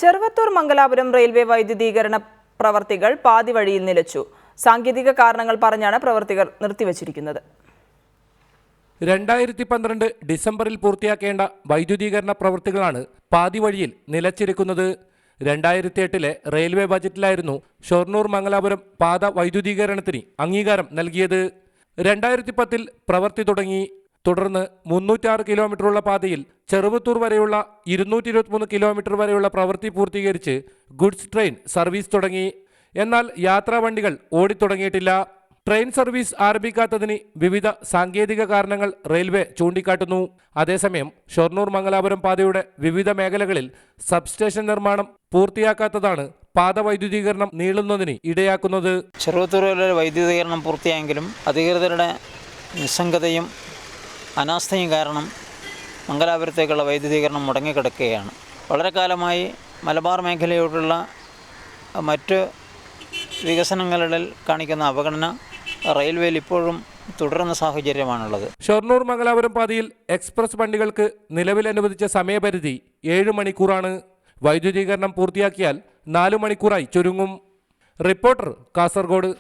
Cheruvathur Mangalapuram railway വൈദ്യുതീകരണ പ്രവർത്തികൾ പാതി വഴിയിൽ നിലച്ചു. സാങ്കേതിക കാരണങ്ങൾ പറഞ്ഞാണ് പ്രവർത്തികൾ നിർത്തിവച്ചിരിക്കുന്നത്. 2012 ഡിസംബറിൽ പൂർത്തിയാക്കേണ്ട വൈദ്യുതീകരണ പ്രവൃത്തികളാണ് പാതി വഴിയിൽ നിലച്ചിരിക്കുന്നത്. 2008 റെയിൽവേ ബജറ്റിലായിരുന്നു ഷൊർണൂർ മംഗലാപുരം പാത വൈദ്യുതീകരണത്തിന് അംഗീകാരം നൽകിയത്. 2010 പ്രവൃത്തി തുടങ്ങി. തുടർന്ന് 306 കിലോമീറ്ററുള്ള പാതയിൽ ചെറുവത്തൂർ വരെയുള്ള 223 കിലോമീറ്റർ വരെയുള്ള പ്രവൃത്തി പൂർത്തീകരിച്ച് ഗുഡ്സ് ട്രെയിൻ സർവീസ് തുടങ്ങി. എന്നാൽ യാത്രാ വണ്ടികൾ ഓടിത്തുടങ്ങിയിട്ടില്ല. ട്രെയിൻ സർവീസ് ആരംഭിക്കാത്തതിന് വിവിധ സാങ്കേതിക കാരണങ്ങൾ റെയിൽവേ ചൂണ്ടിക്കാട്ടുന്നു. അതേസമയം ഷൊർണൂർ മംഗലാപുരം പാതയുടെ വിവിധ മേഖലകളിൽ സബ്സ്റ്റേഷൻ നിർമ്മാണം പൂർത്തിയാക്കാത്തതാണ് പാത വൈദ്യുതീകരണം നീളുന്നതിന് ഇടയാക്കുന്നത്. ചെറുവത്തൂരിലെ വൈദ്യുതീകരണം പൂർത്തിയായെങ്കിലും അധികൃതരുടെ നിസ്സംഗതയും അനാസ്ഥയും കാരണം മംഗലാപുരത്തേക്കുള്ള വൈദ്യുതീകരണം മുടങ്ങിക്കിടക്കുകയാണ്. വളരെ കാലമായി മലബാർ മേഖലയോടുള്ള മറ്റ് വികസനങ്ങളിൽ കാണിക്കുന്ന അവഗണന റെയിൽവേയിൽ ഇപ്പോഴും തുടരുന്ന സാഹചര്യമാണുള്ളത്. ഷൊർണൂർ മംഗലാപുരം പാതയിൽ എക്സ്പ്രസ് വണ്ടികൾക്ക് നിലവിൽ അനുവദിച്ച സമയപരിധി 7 മണിക്കൂറാണ്. വൈദ്യുതീകരണം പൂർത്തിയാക്കിയാൽ 4 മണിക്കൂറായി ചുരുങ്ങും. റിപ്പോർട്ടർ, കാസർഗോഡ്.